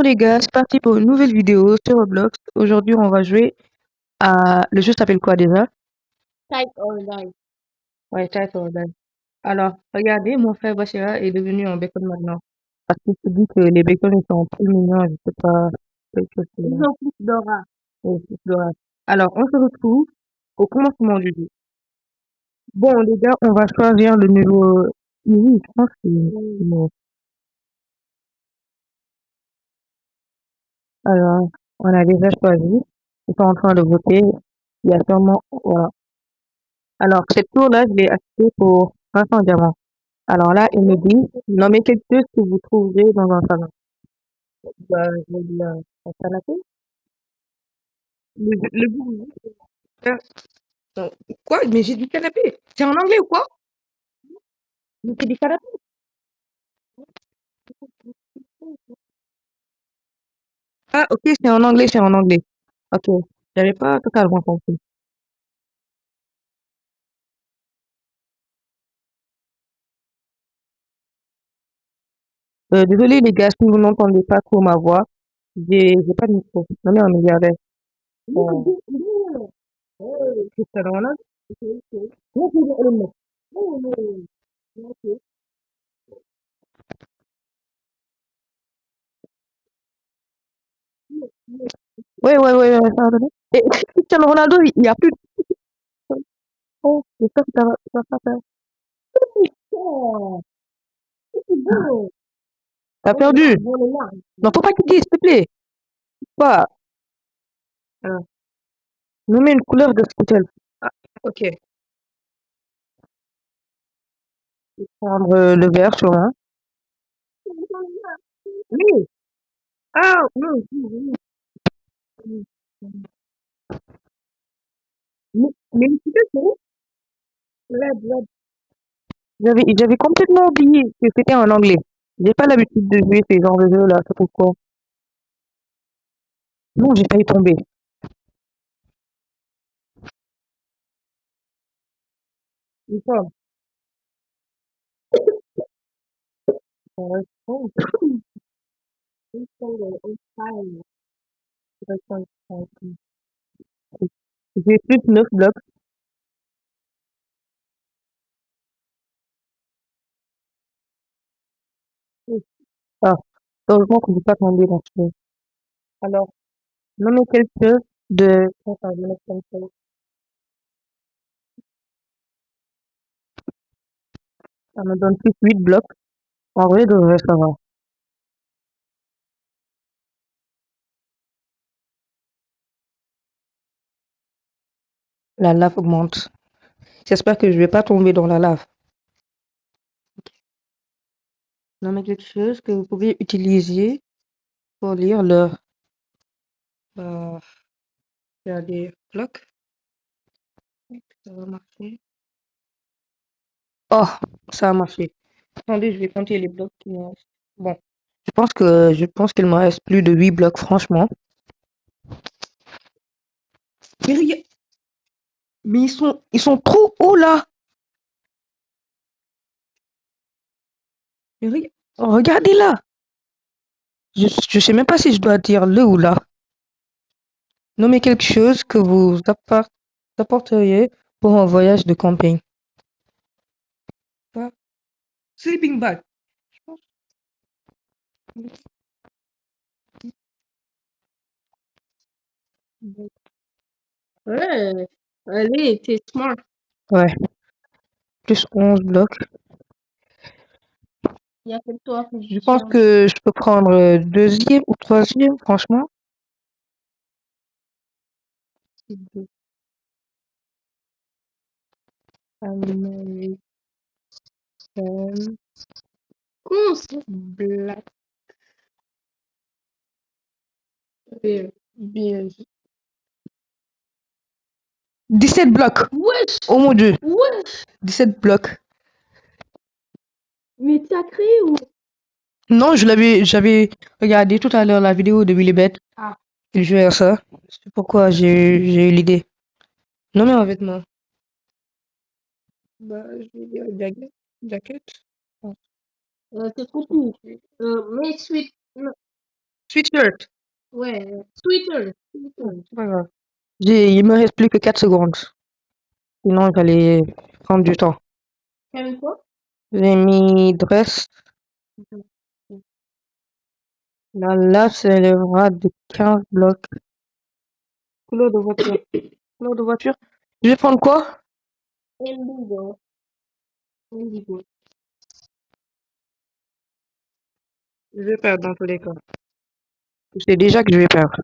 Bonjour les gars, c'est parti pour une nouvelle vidéo sur Roblox. Aujourd'hui, on va jouer à... Le jeu s'appelle quoi déjà? Type or die. Ouais, Type or Die. Alors, regardez, mon frère Bachira est devenu un bacon maintenant. Parce qu'il se dit que les bacons ils sont plus mignons, je sais pas, quelque chose Ils que... ont plus d'aura. c'est adorable. Alors, on se retrouve au commencement du jeu. Bon, les gars, on va choisir le niveau... Oui, je pense que... bon. Alors, on a déjà choisi. Ils sont en train de voter. Il y a sûrement... Voilà. Alors, cette tour-là, je l'ai achetée pour 500 diamants. Alors là, il me dit, nommez quelque chose que vous trouverez dans un salon. Bah, je vais dire, un canapé. Le bourgeois. Non. Quoi? Mais j'ai du canapé. C'est en anglais ou quoi? Mais c'est du canapé. Ah, ok, c'est en anglais, c'est en anglais. Ok, j'avais pas totalement compris. Désolé les gars, si vous n'entendez pas trop ma voix, j'ai pas de micro. Non mais on est regardait. Cristiano Ronaldo. Non, c'est le ouais, ouais, ouais, ouais, ça va donner. Et Cristiano Ronaldo, il y a plus de... Oh, j'espère que ça va pas faire. Oh, c'est beau. T'as perdu. Non, faut pas quitter, s'il te plaît. Quoi? Alors, nommer une couleur de scooter. Ah, ok. Je vais prendre le vert, sûrement. Oui. Ah, oui, oui, oui, oui. Mais le scooter, c'est où? Red, red. J'avais complètement oublié que c'était en anglais. J'ai pas l'habitude de jouer ces genres de jeux là, c'est pourquoi. Non, j'ai failli tomber. Une fois. Oh, j'ai plus de 9 blocs. Ah, heureusement que je n'ai pas tombé dans ce jeu. Alors, nommer quelque chose de... Attends, je vais mettre comme ça. Ça me donne plus 8 blocs. En vrai, je devrais savoir. La lave augmente. J'espère que je vais pas tomber dans la lave. Nommer quelque chose que vous pouvez utiliser pour lire l'heure. Bah, il y a des blocs. Ça va marcher. Oh, ça a marché. Attendez, je vais compter les blocs qui me restent. Bon, je pense qu'il me reste plus de 8 blocs, franchement. Mais, mais ils sont trop hauts là. Mais regardez là. Je sais même pas si je dois dire le ou là. Nommez quelque chose que vous apporteriez pour un voyage de camping. Quoi? Sleeping bag. Je pense. Ouais. Allez, t'es smart. Ouais, plus 11 blocs. Il y a que toi que Je je pense tiens. que je peux prendre deuxième ou troisième, franchement. American Comment ça? Black beer. 17 blocs. Wesh! Oh mon dieu, Wesh! 17 blocs. Mais tu as créé ou? Non, j'avais regardé tout à l'heure la vidéo de Billy Bett. Ah. Il jouait à ça. C'est pourquoi j'ai eu l'idée. Non mais en vêtements. Bah, je vais dire jacket. Jacket. C'est trop court. Mais suite. Non. Sweatshirt. Ouais, Twitter. Twitter. C'est pas grave. Il me reste plus que 4 secondes. Sinon, j'allais prendre du temps. T'as mis quoi? J'ai mis dress. Là, c'est le bras de 15 blocs. Couleur de voiture. Couleur de voiture. Je vais prendre quoi? Indigo. Indigo. Je vais perdre dans tous les cas. Je sais déjà que je vais perdre.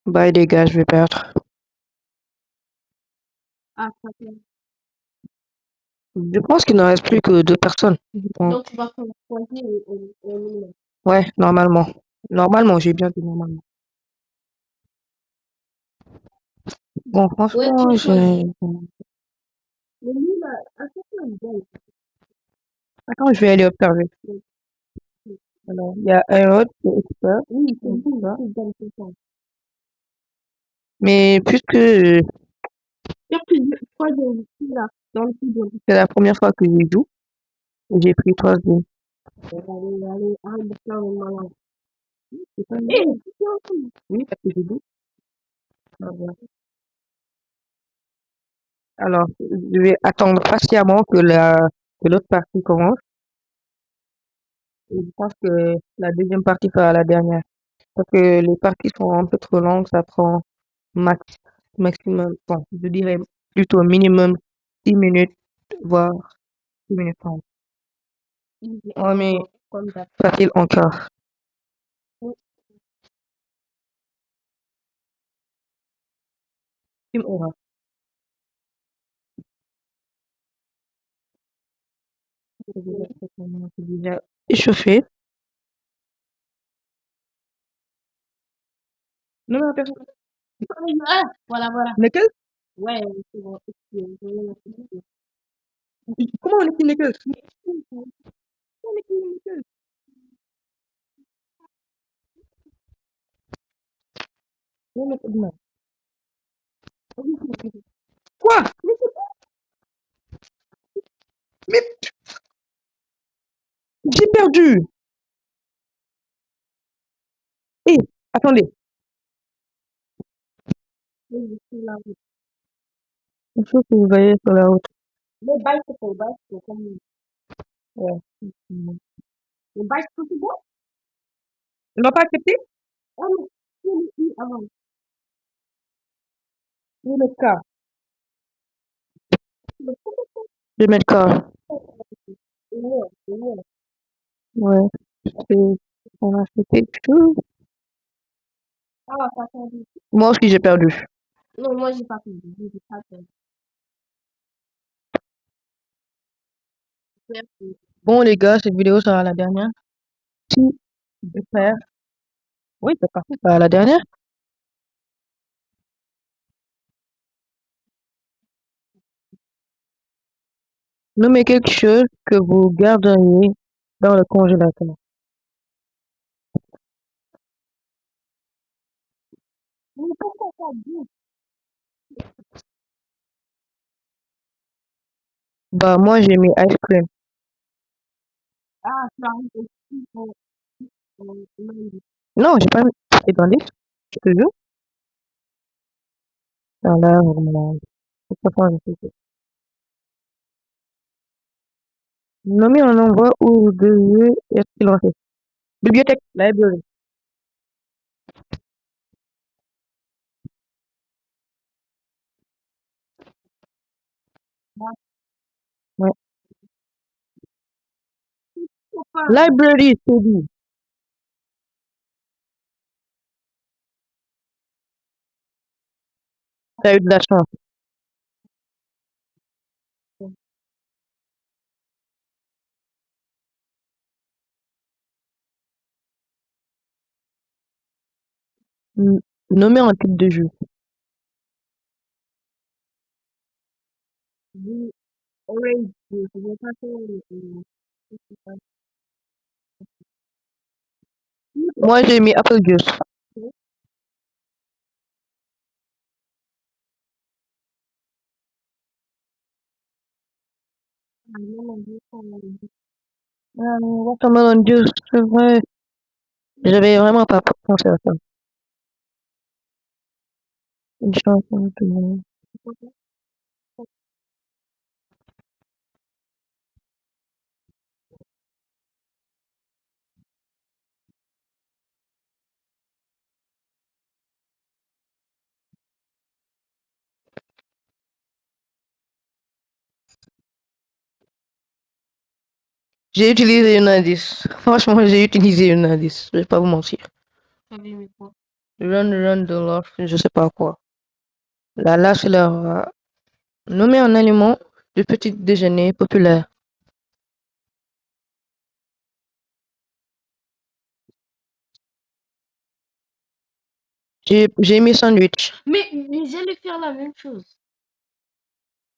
Bye les gars, je vais perdre. Ah, ça fait. Je pense qu'il ne reste plus que 2 personnes. Bon, Donc, tu vas choisir un numéro. ouais, normalement. Normalement, j'ai bien dit normalement. Bon, Ouais, franchement, tu choisis. j'ai... Le numéro, à chaque fois, il gagne. Attends, je vais aller observer. Alors, il y a un autre qui est expert. Oui, c'est Comme lui ça. qui gagne tout le temps. Mais puisque Faire plusieurs fois de là, dans le studio. c'est la première fois que je joue, j'ai pris 3e. Allez, allez, arrête de faire le malin. C'est pas Eh, mal. Oui, parce que j'ai dit. Alors, je vais attendre patiemment que l'autre partie commence. Et je pense que la deuxième partie sera la dernière. Parce que les parties sont un peu trop longues, ça prend max, maximum, bon, je dirais plutôt minimum 10 minutes, voire 10 minutes 30. Ouais, mais comme ça. facile encore. Team Aura. C'est déjà échauffé. Non, non, personne. Ah, voilà, voilà. Nickel? Ouais, c'est bon. Comment on écrit nickel? Comment on écrit nickel? Non, non, non. Quoi? Mais j'ai perdu. Hé, attendez. Il faut que vous voyez sur la route. Le bicycle, comme Ouais. le bicycle, c'est bon? Ils n'ont pas accepté? Ah, mais c'est ici avant. Oui, le cas. Le Je vais mettre cas. ouais. Ouais. C'est- On a fait quelque chose. Ah, ça fait. Moi aussi, j'ai perdu. Non, moi, j'ai pas fait. J'ai pas fait. Merci. Bon, les gars, cette vidéo sera la dernière. Si je perds. Oui, c'est parti, ça sera la dernière. Nommez quelque chose que vous garderiez dans le congélateur. Mais pourquoi ça dit? Bah, moi, j'ai mis ice cream. Ah, tu arrives aussi pour lundi. Non, j'ai pas mis. C'est dans l'île, je te jure. Ah là, vraiment. C'est pas grave, je sais. Nommez un endroit où vous devez être silencieux. Bibliothèque, library. Ouais. Pourquoi? Library, c'est dit. T'as eu de la chance. Nommez un type de jeu. Oui, orange juice. Je vais pas faire Moi, j'ai mis apple juice. non, non, je vais pas manger. Watermelon juice, c'est vrai. J'avais vraiment pas pensé à ça. Une chanson de... J'ai utilisé une indice. Franchement, j'ai utilisé une indice. Je vais pas vous mentir. Run, run de l'off, je sais pas quoi. Là, c'est leur nommé un aliment du petit déjeuner populaire. J'ai mis sandwich. Mais j'allais faire la même chose.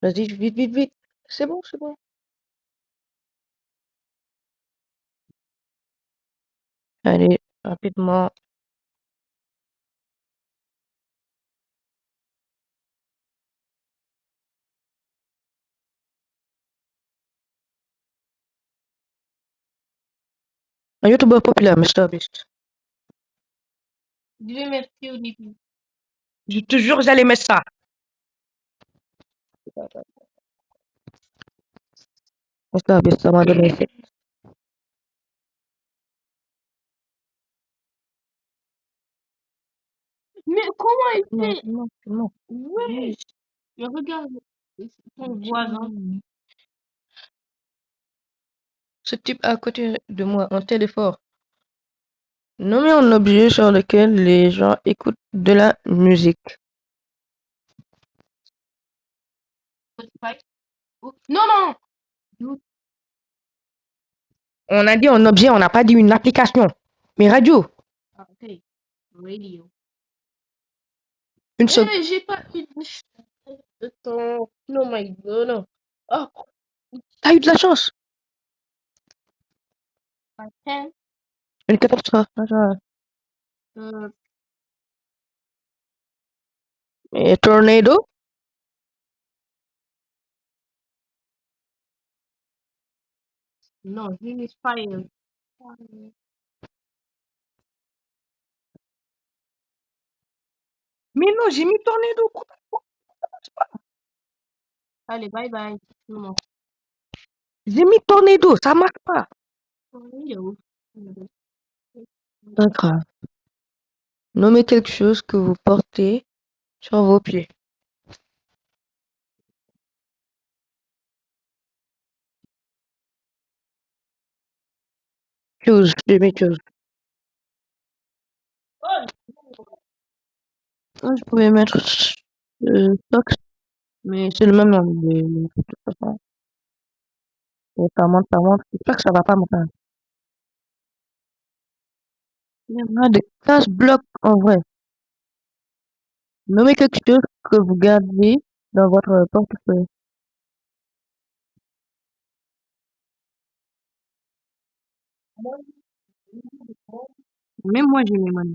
Vas-y, vite, vite, vite. C'est bon, c'est bon. Allez, rapidement. Un youtubeur populaire, MrBeast. Je vais mettre PewDiePie. Je te jure, j'allais mettre ça. MrBeast, ça m'a donné. Mais comment il Non, fait? non, non. Ouais. Mais regarde ton voisin. Ce type à côté de moi, un téléphone. Nommé un objet sur lequel les gens écoutent de la musique. Spotify. Non, non. On a dit un objet, on n'a pas dit une application. Mais radio. Ah, ok. Radio. Une seconde. J'ai pas eu de temps. Oh my god. Non. Oh, T'as eu de la chance. attends. Une catastrophe. Euh, Et tornado. non, j'ai mis fire. Mais non, j'ai mis tornado. Allez, bye bye. Non. J'ai mis tornado, ça marche pas. Il est où? Pas grave. Nommez quelque chose que vous portez sur vos pieds. Choose, j'ai mis choose. Ah, je pouvais mettre socks, mais c'est le même nom. De toute façon. Et ça monte, ça monte. J'espère que ça va pas monter. Il y en a des 15 blocs en vrai. Nommez quelque chose que vous gardez dans votre portefeuille. Même moi, j'ai mis money.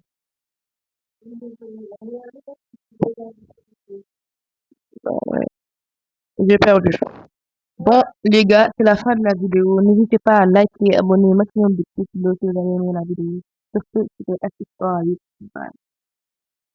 Ouais, j'ai perdu. Bon, les gars, c'est la fin de la vidéo. N'hésitez pas à liker, abonner, maximum de pouces bleus si vous avez aimé la vidéo. Parce que c'était assez fort.